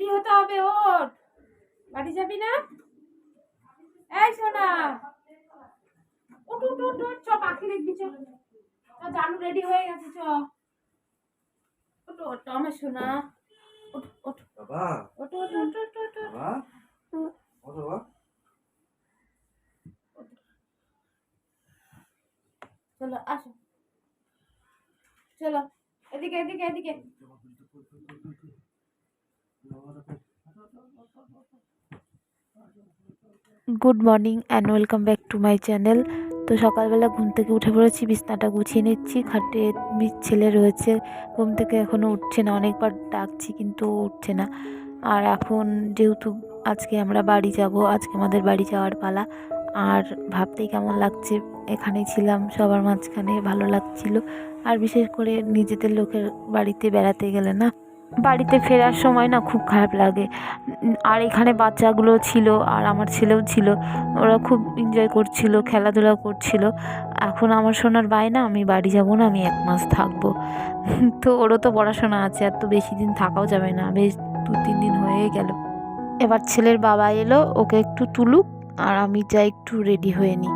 Ready হতে হবে, ওঠ। বাড়ি যাবি না? এই সোনা, ওঠ ওঠ ওঠ ওঠ, চ পাখি দেখবি, চ। জানু রেডি হয়ে গেছে, চ। ওঠ ওঠ আমার সোনা, ওঠ ওঠ বাবা, ওঠ ওঠ ওঠ ওঠ ওঠ বাবা, ওঠ বাবা। চলো আসো, চলো এদিকে এদিকে এদিকে। Good morning and welcome back to my channel. তো সকালবেলা ঘুম থেকে উঠে পড়েছি, বিছনাটা গুছিয়ে নিচ্ছি। খাটে ছেলে রয়েছে, ঘুম থেকে এখনও উঠছে না, অনেকবার ডাকছি কিন্তু উঠছে না। আর এখন যেহেতু আজকে আমরা বাড়ি যাব, আজকে আমাদের বাড়ি যাওয়ার পালা। আর ভাবতেই কেমন লাগছে, এখানেই ছিলাম সবার মাঝখানে, ভালো লাগছিল। আর বিশেষ করে নিজেদের লোকের বাড়িতে বেড়াতে গেলে না, বাড়িতে ফেরার সময় না খুব খারাপ লাগে। আর এখানে বাচ্চাগুলো ছিল আর আমার ছেলেও ছিল, ওরা খুব এনজয় করছিল, খেলাধুলা করছিল। এখন আমার সোনার বায়না আমি বাড়ি যাব না, আমি 1 মাস থাকবো। তো ওরও তো পড়াশোনা আছে, আর তো বেশি দিন থাকাও যাবে না, বেশ 2-3 দিন হয়ে গেল। এবার ছেলের বাবা এলো, ওকে একটু তুলুক আর আমি যাই একটু রেডি হয়ে নিই।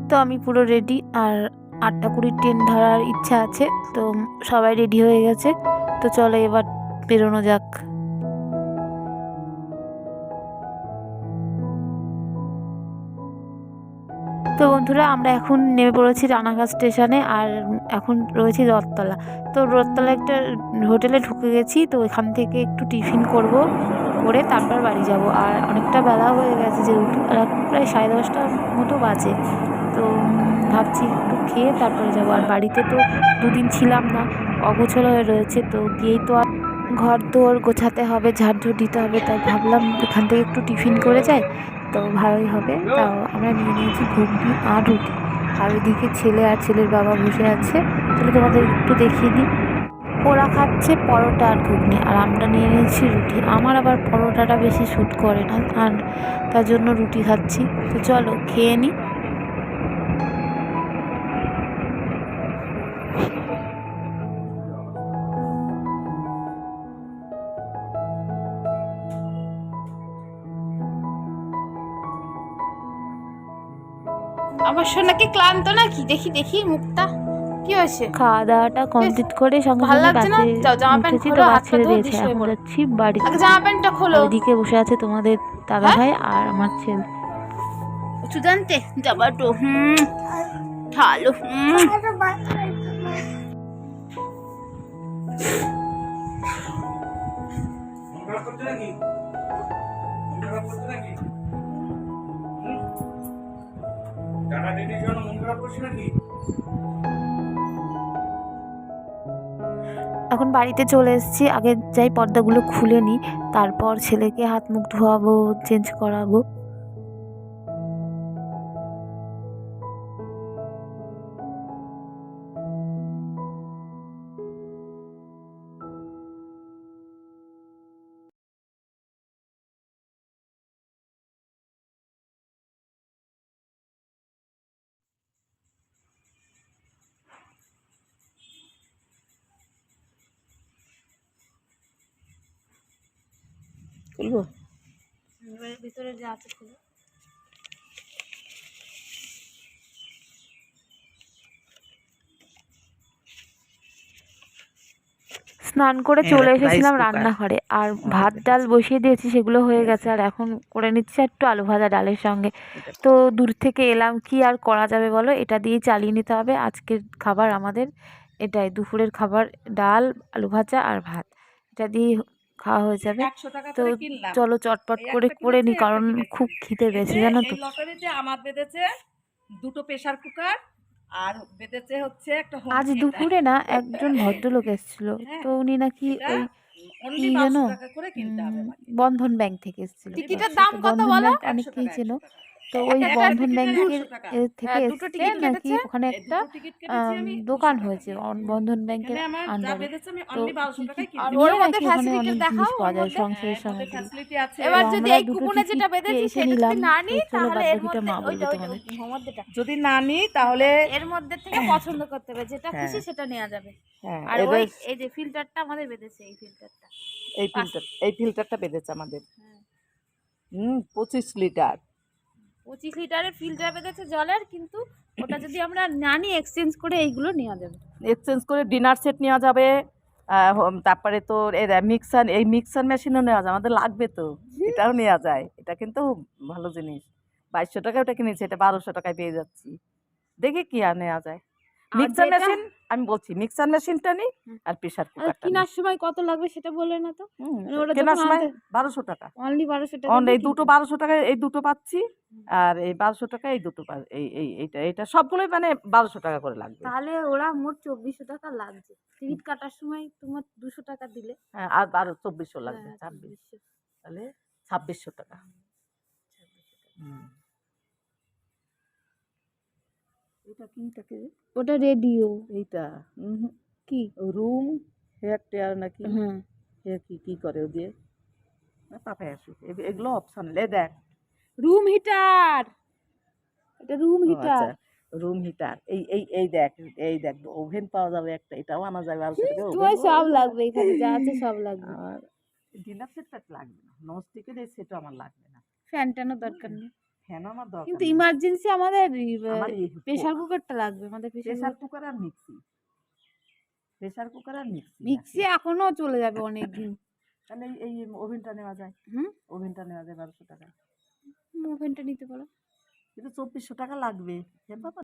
তো আমি পুরো রেডি, আর 8টা 20 ট্রেন ধরার ইচ্ছা আছে। তো সবাই রেডি হয়ে গেছে, তো চলো এবার বেরোনো যাক। তো বন্ধুরা, আমরা এখন নেমে পড়েছি রানাঘাট স্টেশনে, আর এখন রয়েছি রথতলা। তো রথতলা একটা হোটেলে ঢুকে গেছি, তো এখান থেকে একটু টিফিন করে তারপর বাড়ি যাব। আর অনেকটা বেলা হয়ে গেছে যেহেতু, প্রায় 10:30টার মতো বাজে। তো ভাবছি একটু খেয়ে তারপরে যাব। আর বাড়িতে তো 2 দিন ছিলাম না, অগোছালো হয়ে রয়েছে, তো গিয়েই তো আর ঘর দোর গোছাতে হবে, ঝাড়ঝুড় দিতে হবে। তাই ভাবলাম এখান থেকে একটু টিফিন করে যাই, তো ভালোই হবে। তাও আমরা নিয়ে নিয়েছি ঘুগনি আর রুটি। আর ওইদিকে ছেলে আর ছেলের বাবা বসে আছে, তাহলে তোমাদের একটু দেখিয়ে দিই। ওরা খাচ্ছে পরোটা আর ঘুগনি, আর আমরা নিয়ে নিয়েছি রুটি। আমার আবার পরোটাটা বেশি শ্যুট করে না, আর তার জন্য রুটি খাচ্ছি। তো চলো খেয়ে নিই। আমার সোনা কি ক্লান্ত নাকি? দেখি দেখি মুখটা, কি হয়েছে? খাওয়া দাওয়াটা কমপ্লিট করে সঙ্গে ভালো সঙ্গে লাগছে না? বাসে যাও জামা প্যান্ট উঠেছি, খোলো, তো বাস হাত পা ছেড়ে ধো, দিয়েছে। শুয়ে এখন পড়ো। যাচ্ছি বাড়িতে। আগে জামা প্যান্টটা আর খোলো। ওইদিকে বসে আছে তোমাদের দাদা হ্যাঁ, ভাই আর আমার ছেলে। ওষুধ আনতে যাবা তো? ভালো। এখন বাড়িতে চলে এসেছি, আগে যাই পর্দাগুলো খুলে নিই, তারপর ছেলেকে হাত মুখ ধোয়াবো, চেঞ্জ করাবো। খুলবো? ভিতরে যা আছে খুলে। স্নান করে চলে এসেছিলাম রান্নাঘরে, আর ভাত ডাল বসিয়ে দিয়েছি, সেগুলো হয়ে গেছে। আর এখন করে নিচ্ছি একটু আলু ভাজা ডালের সঙ্গে। তো দূর থেকে এলাম, কি আর করা যাবে বলো, এটা দিয়েই চালিয়ে নিতে হবে। আজকের খাবার আমাদের এটাই, দুপুরের খাবার ডাল, আলু ভাজা আর ভাত, এটা দিয়েই খাওয়া হয়ে যাবে। তো চলো চটপট করে করে নিই, কারণ খুব খিদে পেয়েছে জানো তো। আমার বেঁধেছে 2টো প্রেসার কুকার, আর বেঁধেছে হচ্ছে একটা হোম আজ থিয়েটার। দুপুরে না একজন ভদ্রলোক এসেছিল, তো উনি নাকি ওই কি যেন বন্ধন ব্যাংক থেকে এসেছিল। টিকিটের দাম কত বন্ধন বলো? ব্যাংক অনেককেই চেনো, তো ওই একটা বন্ধন টিকিটের ব্যাংকের 100 টাকা। থেকে দুটো এসছে টিকিট নাকি কেটেছে। ওখানে এই একটা দুটো টিকিট কেটেছি আমি 200 দোকান টাকা হয়েছে দিয়ে। বন্ধন ব্যাংকের এখানে আমার যা আন্ডারে। বেঁধেছে আমি তো অনলি 1200 কি কি টাকায় আর কিনতে ওর নিয়ে মধ্যে নাকি ওখানে ফ্যাসিলিটি অনেক দেখাও, জিনিস পাওয়া ওর যায় মধ্যে সংসারের এর মধ্যে সামগ্রী। ফ্যাসিলিটি আছে। এবার তো যদি আমরা এই দুটো কুপনে যেটা টিকিট বেঁধেছি এসে সেটা নিলাম। যদি না তো নিই চলো তাহলে বাদ এর বাকিটা মধ্যে মা ওইটা বলবে ওইটা তোমাদের। ওই মধ্যেটা যদি না নিই তাহলে এর মধ্যে থেকে পছন্দ করতে হবে, যেটা খুশি হ্যাঁ সেটা নেওয়া যাবে। হ্যাঁ আর ওই এবার এই যে ফিল্টারটা আমাদের বেঁধেছে, এই ফিল্টারটা এই ফিল্টারটা বেঁধেছে আমাদের। হ্যাঁ 25 লিটার। 25 লিটারের ফিল্টার বেঁধেছে জলের, কিন্তু ওটা যদি আমরা না নিই এক্সচেঞ্জ করে এইগুলো নেওয়া যাবে। এক্সচেঞ্জ করে ডিনার সেট নেওয়া যাবে। তারপরে তো মিক্সার মেশিনও নেওয়া যায়, আমাদের লাগবে তো, এটাও নেওয়া যায়। এটা কিন্তু ভালো জিনিস। 2200 টাকায় ওটা কিনেছি, এটা 1200 টাকায় পেয়ে যাচ্ছি। দেখি কি আর নেওয়া যায়। আর মিক্সার যেটা মেশিন আমি বলছি, মিক্সার মেশিনটা নিই আর প্রেসার আর কুকারটা নিই। কেনার সময় কত লাগবে সেটা বললে না তো। মানে ওটা কেনার যখন সময় আনতে 1200 টাকা। অনলি 1200 টাকা এই দিয়ে দুটো কিনতে হবে। 1200 টাকায় এই দুটো পাচ্ছি। আর এই 1200 টাকায় এই দুটো এইটা সবগুলোই মানে 1200 টাকা করে লাগবে। তাহলে ওরা মোট 2400 টাকা লাগছে। টিকিট কাটার সময় তোমার 200 টাকা দিলে হ্যাঁ আর 2400 লাগবে, হ্যাঁ, 26, 2400 তাহলে 2600 টাকা। হুম। এটা কিটাকে ওটা রেডিও এইটা কি? রুম হেয়ার টেয়ার নাকি হ্যাঁ হেয়ার কি করে ও দিয়ে পাপায় আসুক, এগুলো অপশনাল। দেখ রুম হিটার, এটা রুম ও হিটার। আচ্ছা, রুম হিটার। এই দেখ ওভেন পাওয়া যাবে একটা, এটাও আনা যাবে 1200 টাকা তোমার ওভেন। সব লাগবে, এখানে যা আছে সব লাগবে। আর ডিনার সেটটা লাগবে না, ননস্টিকের এই সেটও আমার লাগবে না। ফ্যান ট্যানও দরকার নেই, ফ্যান আমার দরকার কিন্তু নেই। ইমার্জেন্সি আমাদের আমার প্রেসার কুকারটা লাগবে। আমাদের প্রেসার কুকার আর মিক্সি, প্রেসার কুকার আর মিক্সি মিক্সি এখনো চলে যাবে অনেক দিন। তাহলে এই ওভেনটা নেওয়া যায়। হুম, ওভেনটা নেওয়া যায় 1200 টাকা, ওভেনটা নিতে পারো। কিন্তু 2400 টাকা লাগবে। হে বাবা।